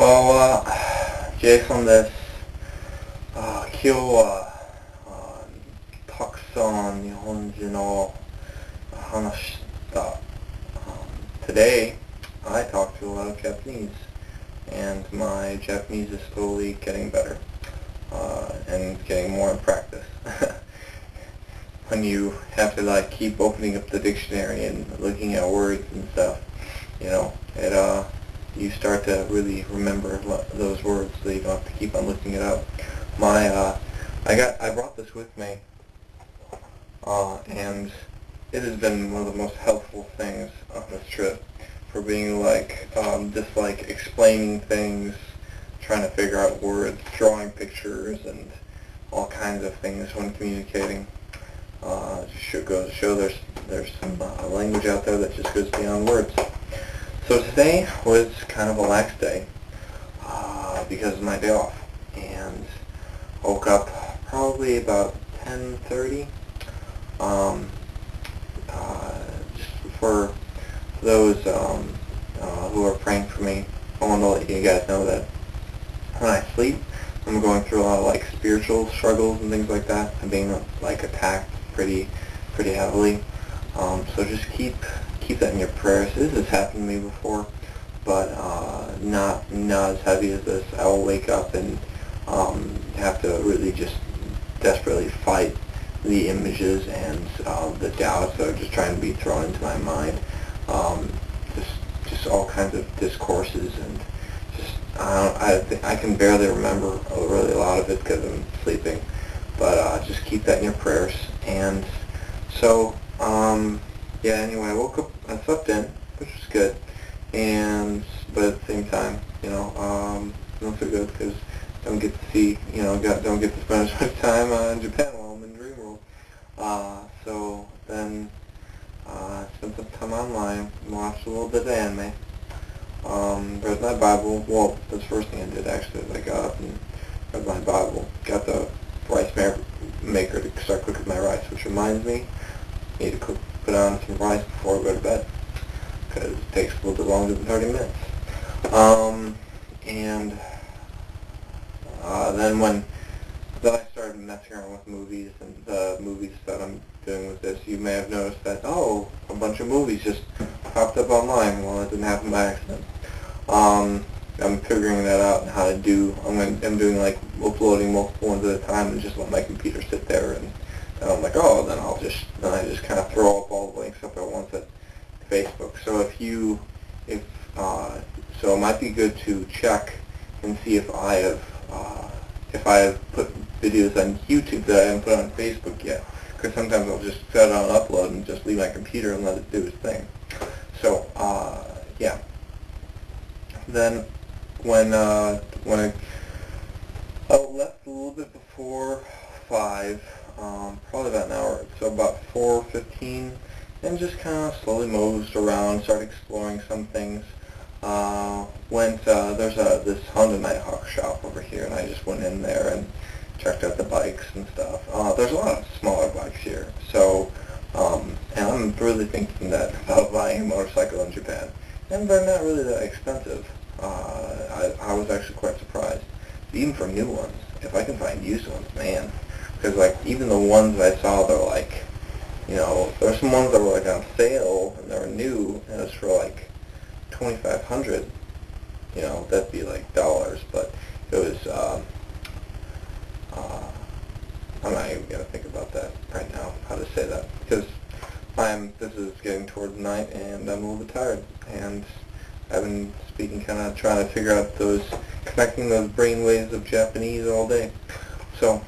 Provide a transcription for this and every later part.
Konbanwa, Jason です。今日はたくさん日本人の話した。Today, I talked to a lot of Japanese, and my Japanese is slowly getting better, and getting more in practice. When you have to keep opening up the dictionary and looking at words and stuff, you start to really remember those words, so you don't have to keep on looking it up. I brought this with me, and it has been one of the most helpful things on this trip, for being just explaining things, trying to figure out words, drawing pictures, and all kinds of things when communicating. Just goes to show there's some language out there that just goes beyond words. So today was kind of a lax day, because of my day off, and woke up probably about 10:30. Just for those who are praying for me, I want to let you guys know that when I sleep, I'm going through a lot of spiritual struggles and things like that. I'm being attacked pretty heavily. So just keep that in your prayers. This has happened to me before, but not as heavy as this. I will wake up and have to really just desperately fight the images and the doubts that are just trying to be thrown into my mind. Just all kinds of discourses, and just I can barely remember really a lot of it because I'm sleeping. But just keep that in your prayers. And so yeah, anyway, I woke up, I slept in, which was good, but at the same time, not so good, because don't get to see, don't get to spend as much time in Japan while I'm in Dream World. So then spent some time online, watched a little bit of anime, read my Bible. Well, that's the first thing I did actually. I got up and read my Bible, got the rice maker to start cooking my rice, which reminds me, I need to put on some rice before I go to bed, because it takes a little bit longer than 30 minutes. Then I started messing around with movies, and the movies that I'm doing with this, you may have noticed that, a bunch of movies just popped up online. Well, it didn't happen by accident. I'm figuring that out and how to do. I'm doing uploading multiple ones at a time, and just let my computer sit there, and I'm like, then I just kind of throw up all the links up at once at Facebook. So so it might be good to check and see if I have put videos on YouTube that I haven't put on Facebook yet, because sometimes I'll just set it on upload and just leave my computer and let it do its thing. So yeah. Then when I left a little bit before 5, probably about an hour, so about 4:15, and just kind of slowly mosed around, started exploring some things. There's this Honda Nighthawk shop over here, and I just went in there and checked out the bikes and stuff. There's a lot of smaller bikes here, so and I'm really thinking about buying a motorcycle in Japan, and they're not really that expensive. I was actually quite surprised, even for new ones. If I can find used ones, man, because even the ones I saw, they're there's some ones that were on sale and they were new, and it was for $2,500. That'd be dollars, but it was. I'm not even gonna think about that right now, how to say that, because this is getting towards night and I'm a little bit tired, and I've been speaking, kind of trying to figure out connecting those brain waves of Japanese all day. So,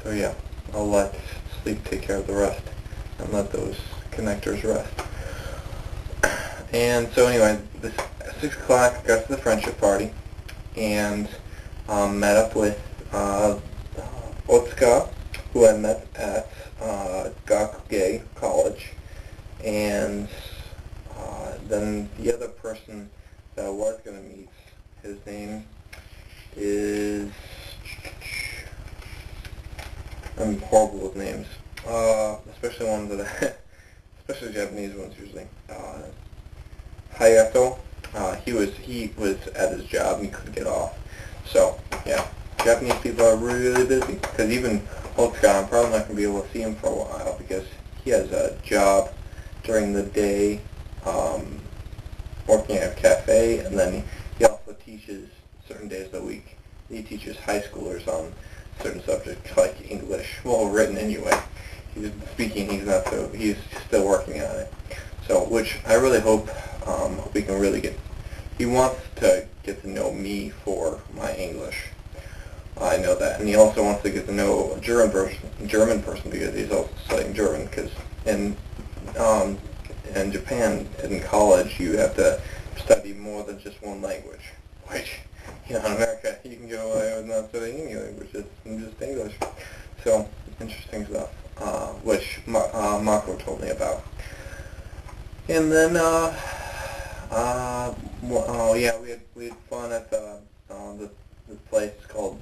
yeah, I'll let sleep take care of the rest, and let those connectors rest. And so anyway, at 6 o'clock, I got to the friendship party, and met up with Otsuka, who I met at Gakugei College, and then the other person that I was going to meet, his name is, I'm horrible with names, especially ones that especially Japanese ones usually. Hayato, he was at his job and he couldn't get off. So yeah, Japanese people are really busy. Because even Otsuka, I'm probably not going to be able to see him for a while because he has a job during the day, working at a cafe, and then he also teaches certain days of the week. He teaches high schoolers on certain subjects like English, well, written anyway. He's speaking, he's still working on it. So, which I really hope we can really get. He wants to get to know me for my English. I know that, and he also wants to get to know a German person because he's also studying German. Because in Japan, in college, you have to study more than just one language. Which, in America, you can get away with not studying any languages and just English. So, interesting stuff, which Mako told me about. And then, yeah, we had fun at the place called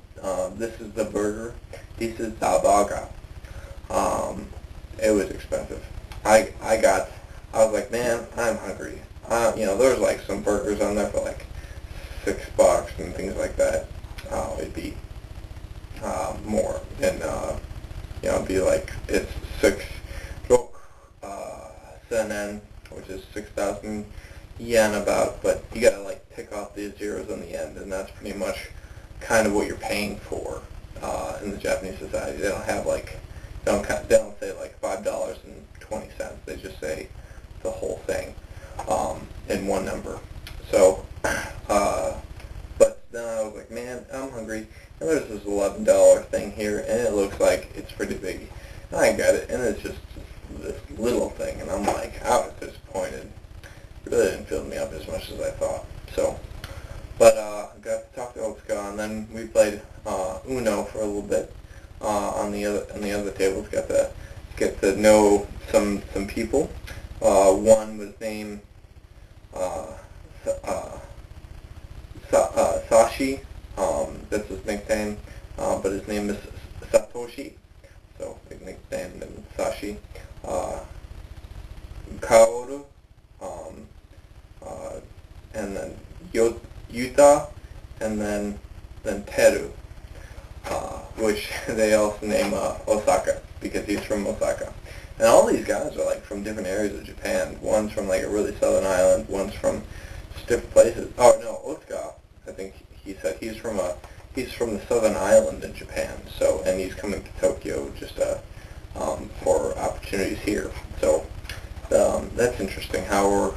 This Is the Burger. This is the Burger. It was expensive. I was like, man, I'm hungry. There was like some burgers on there for like $6 and things like that. It'd be more, and it'd be like it's 6 senen, which is 6,000 yen about, but you gotta like pick off the zeros on the end, and that's pretty much kind of what you're paying for in the Japanese society. They don't have like they don't say like $5.20. They just say the whole thing in one number. So, but then I was like, man, I'm hungry, and there's this $11 thing here, and it looks like it's pretty big. And I got it, and it's just this little thing, and I'm like, I was disappointed. It really didn't fill me up as much as I thought. So, but I got to talk to Otsuka, and then we played Uno for a little bit on the other tables. Got to get to know some people. One was named Sashi. That's his nickname, but his name is Satoshi. So we nicknamed him Sashi. Kaoru, and then Yuta, and then Teru, which they also name Osaka because he's from Osaka. And all these guys are like from different areas of Japan. One's from like a really southern island. One's from just different places. Oh no, Otsuka, I think he said he's from the southern island in Japan. So, and he's coming to Tokyo just for opportunities here. So that's interesting how we're